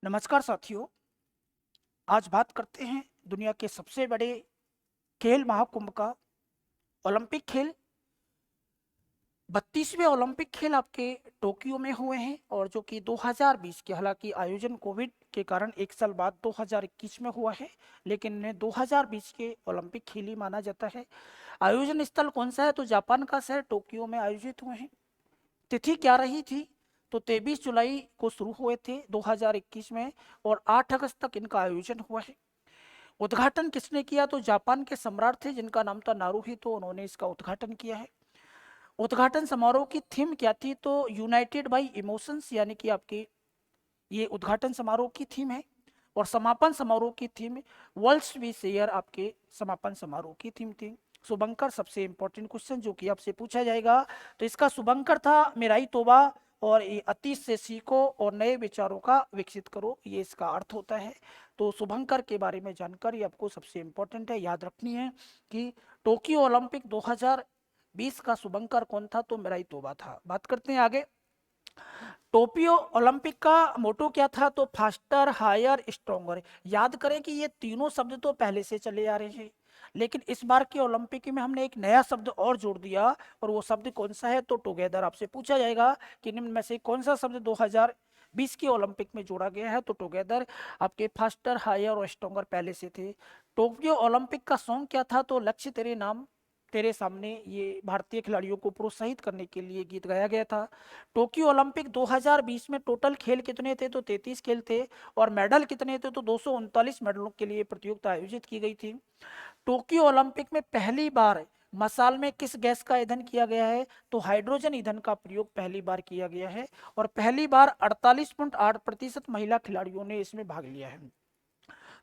नमस्कार साथियों। आज बात करते हैं दुनिया के सबसे बड़े खेल महाकुंभ का। ओलंपिक खेल 32वें ओलंपिक खेल आपके टोक्यो में हुए हैं और जो कि 2020 के, हालांकि आयोजन कोविड के कारण एक साल बाद 2021 में हुआ है, लेकिन इन्हें 2020 के ओलंपिक खेल ही माना जाता है। आयोजन स्थल कौन सा है? तो जापान का शहर टोक्यो में आयोजित हुए हैं। तिथि क्या रही थी? तो 23 जुलाई को शुरू हुए थे 2021 में और 8 अगस्त तक इनका आयोजन हुआ है। उद्घाटन किसने किया? तो जापान के सम्राट थे जिनका नाम था नारुहितो, उन्होंने इसका उद्घाटन किया है। उद्घाटन समारोह की थीम क्या थी? तो यूनाइटेड बाय इमोशंस, यानी कि आपकी ये उद्घाटन समारोह की थीम है। और समापन समारोह की थीम वर्ल्ड्स वी शेयर, आपके समापन समारोह की थीम थी। शुभंकर सबसे इंपॉर्टेंट क्वेश्चन जो कि आपसे पूछा जाएगा, तो इसका शुभंकर था मेराई तोबा, और ये अतीत से सीखो और नए विचारों का विकसित करो, ये इसका अर्थ होता है। तो शुभंकर के बारे में जानकारी आपको सबसे इंपॉर्टेंट है, याद रखनी है कि टोक्यो ओलंपिक 2020 का शुभंकर कौन था? तो मेराई तोबा था। बात करते हैं आगे। टोक्यो ओलंपिक का मोटो क्या था? तो फास्टर, हायर, स्ट्रोंगर। याद करें कि ये तीनों शब्द तो पहले से चले आ रहे हैं, लेकिन इस बार के ओलंपिक में हमने एक नया शब्द और जोड़ दिया, और वो शब्द कौन सा है? तो टुगेदर। आपसे पूछा जाएगा कि निम्न में से कौन सा शब्द 2020 के ओलंपिक में जोड़ा गया है? तो टुगेदर। आपके फास्टर, हायर और स्ट्रोंगर पहले से थे। टोक्यो ओलंपिक का सॉन्ग क्या था? तो लक्ष्य तेरे नाम तेरे सामने। ये भारतीय खिलाड़ियों को प्रोत्साहित करने के लिए गीत गाया गया था। टोक्यो ओलंपिक 2020 में टोटल खेल कितने थे? तो 33 खेल थे। और मेडल कितने थे? तो 239 मेडलों के लिए प्रतियोगिता आयोजित की गई थी। टोक्यो ओलंपिक में पहली बार मसाल में किस गैस का ईंधन किया गया है? तो हाइड्रोजन ईंधन का प्रयोग पहली बार किया गया है, और पहली बार 48.8% महिला खिलाड़ियों ने इसमें भाग लिया है।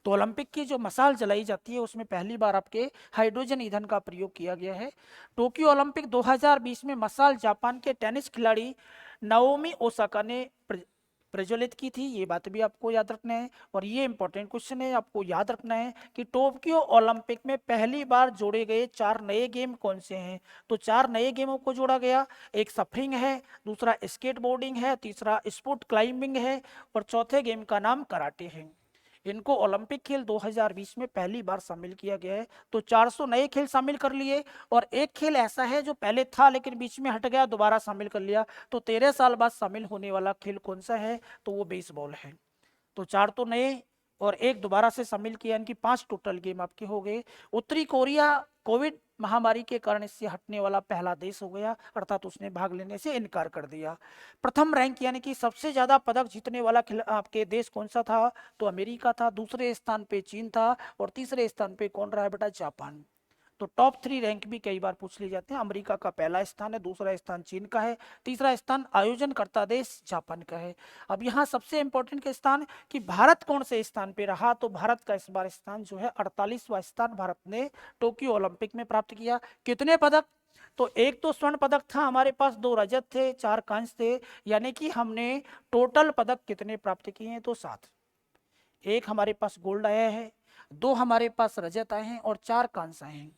तो ओलंपिक की जो मसाल जलाई जाती है उसमें पहली बार आपके हाइड्रोजन ईंधन का प्रयोग किया गया है। टोक्यो ओलंपिक 2020 में मसाल जापान के टेनिस खिलाड़ी नाओमी ओसाका ने प्रज्वलित की थी, ये बात भी आपको याद रखना है। और ये इंपॉर्टेंट क्वेश्चन है, आपको याद रखना है कि टोक्यो ओलंपिक में पहली बार जोड़े गए 4 नए गेम कौन से हैं? तो 4 नए गेमों को जोड़ा गया। एक सफरिंग है, दूसरा स्केटबोर्डिंग है, तीसरा स्पोर्ट क्लाइंबिंग है, और चौथे गेम का नाम कराटे है। इनको ओलंपिक खेल 2020 में पहली बार शामिल किया गया है। तो 400 नए खेल शामिल कर लिए, और एक खेल ऐसा है जो पहले था लेकिन बीच में हट गया, दोबारा शामिल कर लिया। तो 13 साल बाद शामिल होने वाला खेल कौन सा है? तो वो बेसबॉल है। तो 4 तो नए और एक दोबारा से शामिल किया, इनकी 5 टोटल गेम आपके हो गए। उत्तरी कोरिया कोविड महामारी के कारण इससे हटने वाला पहला देश हो गया, अर्थात उसने भाग लेने से इनकार कर दिया। प्रथम रैंक यानी कि सबसे ज्यादा पदक जीतने वाला आपके देश कौन सा था? तो अमेरिका था। दूसरे स्थान पे चीन था, और तीसरे स्थान पे कौन रहा है बेटा? जापान। तो टॉप 3 रैंक भी कई बार पूछ लिए जाते हैं। अमेरिका का पहला स्थान है, दूसरा स्थान चीन का है, तीसरा स्थान आयोजन करता देश जापान का है। अब यहाँ सबसे इंपॉर्टेंट के स्थान कि भारत कौन से स्थान पे रहा? तो भारत का इस बार स्थान जो है 48वां स्थान भारत ने टोक्यो ओलंपिक में प्राप्त किया। कितने पदक? तो एक तो स्वर्ण पदक था हमारे पास, 2 रजत थे, 4 कांस्य थे, यानी कि हमने टोटल पदक कितने प्राप्त किए हैं? तो 7। एक हमारे पास गोल्ड आया है, 2 हमारे पास रजत आए हैं, और 4 कांस्य आए हैं।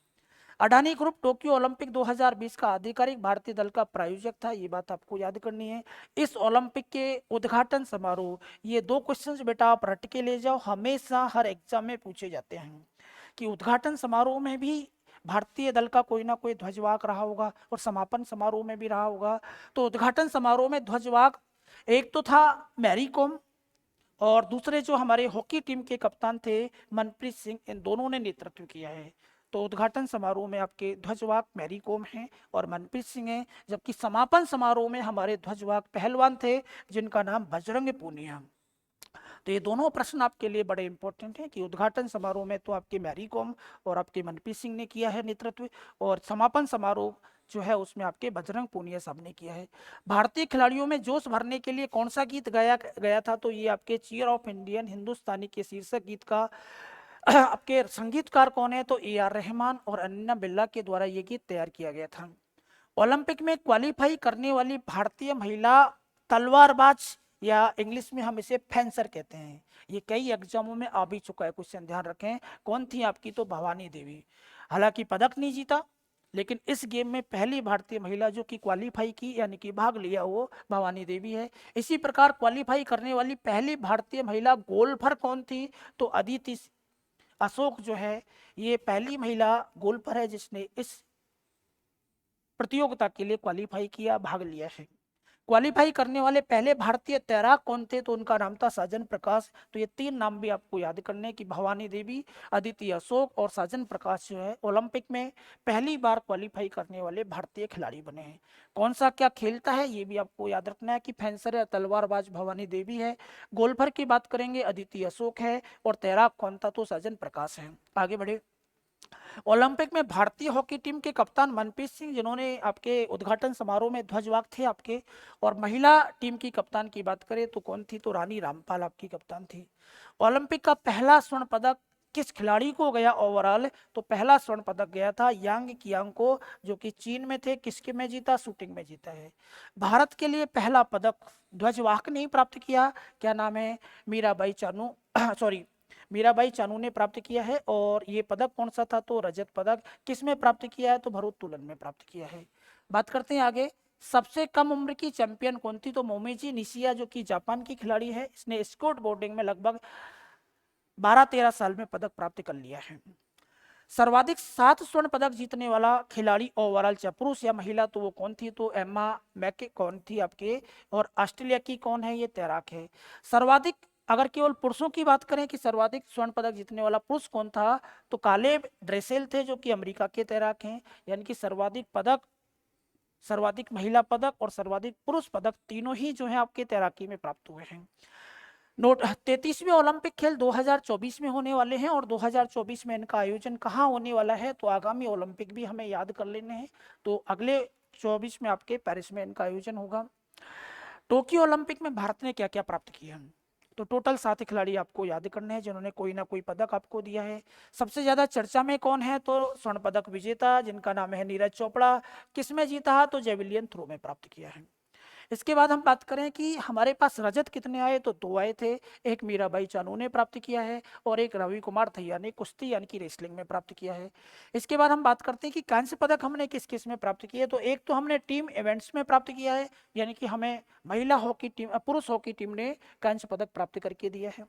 अडानी ग्रुप टोक्यो ओलंपिक 2020 का आधिकारिक भारतीय दल का प्रायोजक था, ये बात आपको याद करनी है। इस ओलंपिक के उद्घाटन समारोह, ये 2 क्वेश्चंस बेटा आप रट के ले जाओ, हमेशा हर एग्जाम में पूछे जाते हैं कि उद्घाटन समारोह में भी भारतीय दल का कोई ना कोई ध्वजवाहक रहा होगा, और समापन समारोह में भी रहा होगा। तो उद्घाटन समारोह में ध्वजवाहक एक तो था मैरी कॉम, और दूसरे जो हमारे हॉकी टीम के कप्तान थे मनप्रीत सिंह, इन दोनों ने नेतृत्व किया है। तो उद्घाटन समारोह में आपके ध्वजवाहक मैरी कॉम हैं और मनप्रीत सिंह हैं, जबकि समापन समारोह में हमारे ध्वजवाहक पहलवान थे जिनका नाम बजरंग पूनिया। तो ये दोनों प्रश्न आपके लिए बड़े इंपॉर्टेंट हैं कि उद्घाटन समारोह में तो आपके मैरी कॉम और आपके मनप्रीत सिंह ने किया है नेतृत्व, और समापन समारोह जो है उसमें आपके बजरंग पूनिया साहब ने किया है। भारतीय खिलाड़ियों में जोश भरने के लिए कौन सा गीत गाया गया था? तो ये आपके चीयर ऑफ इंडियन हिंदुस्तानी के शीर्षक गीत का आपके संगीतकार कौन है? तो A R रहमान और अन्ना बिल्ला के द्वारा ये गीत तैयार किया गया था। ओलंपिक में क्वालिफाई करने वाली भारतीय महिला तलवारबाज, या इंग्लिश में हम इसे फेंसर कहते हैं, ये कई एग्जामों में आ भी चुका है, क्वेश्चन ध्यान रखें। कौन थी आपकी? तो भवानी देवी। हालांकि पदक नहीं जीता, लेकिन इस गेम में पहली भारतीय महिला जो कि क्वालिफाई की यानी कि भाग लिया वो भवानी देवी है। इसी प्रकार क्वालिफाई करने वाली पहली भारतीय महिला गोल्फर कौन थी, तो अदिति अशोक जो है ये पहली महिला गोल्फर है जिसने इस प्रतियोगिता के लिए क्वालिफाई किया, भाग लिया है। क्वालिफाई करने वाले पहले भारतीय तैराक कौन थे, तो उनका नाम था साजन प्रकाश। तो ये तीन नाम भी आपको याद करने की भवानी देवी, अदिति अशोक और साजन प्रकाश जो है ओलंपिक में पहली बार क्वालिफाई करने वाले भारतीय खिलाड़ी बने हैं। कौन सा क्या खेलता है ये भी आपको याद रखना है कि फेंसर या तलवारबाज भवानी देवी है, गोल्फर की बात करेंगे अदिति अशोक है, और तैराक कौन था तो साजन प्रकाश है। आगे बढ़े। ओलंपिक में भारतीय हॉकी टीम के कप्तान मनप्रीत सिंह जिन्होंने आपके उद्घाटन समारोह में ध्वजवाहक थे आपके, और महिला टीम की कप्तान की बात करें तो कौन थी, तो रानी रामपाल आपकी कप्तान थी। ओलंपिक का पहला स्वर्ण पदक किस खिलाड़ी को गया ओवरऑल, तो पहला स्वर्ण पदक गया था यांग कियांग को, जो कि चीन में थे। किसके में जीता, शूटिंग में जीता है। भारत के लिए पहला पदक ध्वजवाहक ने प्राप्त किया, क्या नाम है, मीराबाई चानू सॉरी मीराबाई चानू ने प्राप्त किया है। और ये पदक कौन सा था, तो रजत पदक। किस में प्राप्त किया है, तो भारोत्तोलन में प्राप्त किया है। बात करते हैं आगे। सबसे कम उम्र की चैंपियन कौन थी, तो मोमिजी निशिया जो कि जापान की खिलाड़ी है, इसने स्केट बोर्डिंग में लगभग 12-13 साल में पदक प्राप्त कर लिया है। सर्वाधिक 7 स्वर्ण पदक जीतने वाला खिलाड़ी ओवरऑल चाहे पुरुष या महिला तो वो कौन थी, तो एम्मा मैके कौन थी आपके, और ऑस्ट्रेलिया की कौन है, ये तैराक है। सर्वाधिक अगर केवल पुरुषों की बात करें कि सर्वाधिक स्वर्ण पदक जीतने वाला पुरुष कौन था, तो कालेब ड्रेसेल थे जो कि अमेरिका के तैराक हैं। यानी कि सर्वाधिक पदक, सर्वाधिक महिला पदक और सर्वाधिक पुरुष पदक तीनों ही जो है आपके तैराकी में प्राप्त हुए हैं। नोट 33वें ओलंपिक खेल 2024 में होने वाले हैं, और 2024 में इनका आयोजन कहाँ होने वाला है, तो आगामी ओलंपिक भी हमें याद कर लेने हैं। तो अगले 24 में आपके पेरिस में इनका आयोजन होगा। टोक्यो ओलंपिक में भारत ने क्या क्या प्राप्त किया, तो टोटल 7 खिलाड़ी आपको याद करने हैं जिन्होंने कोई ना कोई पदक आपको दिया है। सबसे ज्यादा चर्चा में कौन है, तो स्वर्ण पदक विजेता जिनका नाम है नीरज चोपड़ा। किसमें जीता है, तो जेवलियन थ्रो में प्राप्त किया है। इसके बाद हम बात करें कि हमारे पास रजत कितने आए, तो 2 आए थे। एक मीराबाई चानू ने प्राप्त किया है, और एक रवि कुमार थैया ने कुश्ती यानी कि रेसलिंग में प्राप्त किया है। इसके बाद हम बात करते हैं कि कांस्य पदक हमने किस किस में प्राप्त किए, तो एक तो हमने टीम इवेंट्स में प्राप्त किया है, यानी कि हमें महिला हॉकी टीम पुरुष हॉकी टीम ने कांस्य पदक प्राप्त करके दिया है।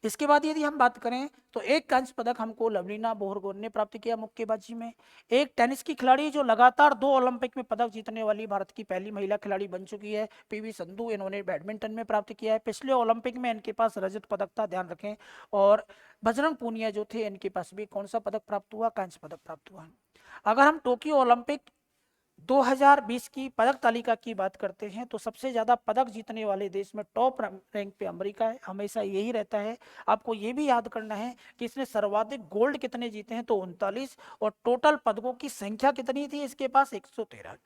इसके बाद यदि हम बात करें तो एक कांस्य पदक हमको लवलीना बोरगोहेन ने प्राप्त किया मुक्केबाजी में। एक टेनिस की खिलाड़ी जो लगातार 2 ओलंपिक में पदक जीतने वाली भारत की पहली महिला खिलाड़ी बन चुकी है, पीवी संधू, इन्होंने बैडमिंटन में प्राप्त किया है। पिछले ओलंपिक में इनके पास रजत पदक था, ध्यान रखें। और बजरंग पूनिया जो थे इनके पास भी कौन सा पदक प्राप्त हुआ, कांस्य पदक प्राप्त हुआ। अगर हम टोक्यो ओलंपिक 2020 की पदक तालिका की बात करते हैं तो सबसे ज्यादा पदक जीतने वाले देश में टॉप रैंक पे अमेरिका है, हमेशा यही रहता है। आपको ये भी याद करना है कि इसने सर्वाधिक गोल्ड कितने जीते हैं, तो 39, और टोटल पदकों की संख्या कितनी थी इसके पास, 113।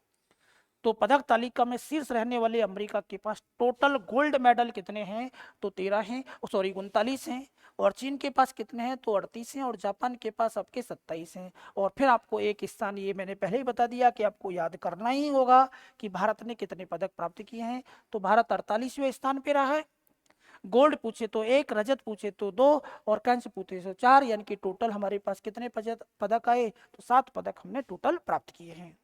तो पदक तालिका में शीर्ष रहने वाले अमेरिका के पास टोटल गोल्ड मेडल कितने हैं, तो 13 हैं, सॉरी 39 हैं। और चीन के पास कितने हैं, तो 38 हैं। और जापान के पास आपके 27 हैं। और फिर आपको एक स्थान, ये मैंने पहले ही बता दिया कि आपको याद करना ही होगा कि भारत ने कितने पदक प्राप्त किए हैं। तो भारत 48वें स्थान पे रहा है। गोल्ड पूछे तो 1, रजत पूछे तो 2, और कांस्य पूछे तो 4, यानी कि टोटल हमारे पास कितने पदक आए, तो 7 पदक हमने टोटल प्राप्त किए हैं।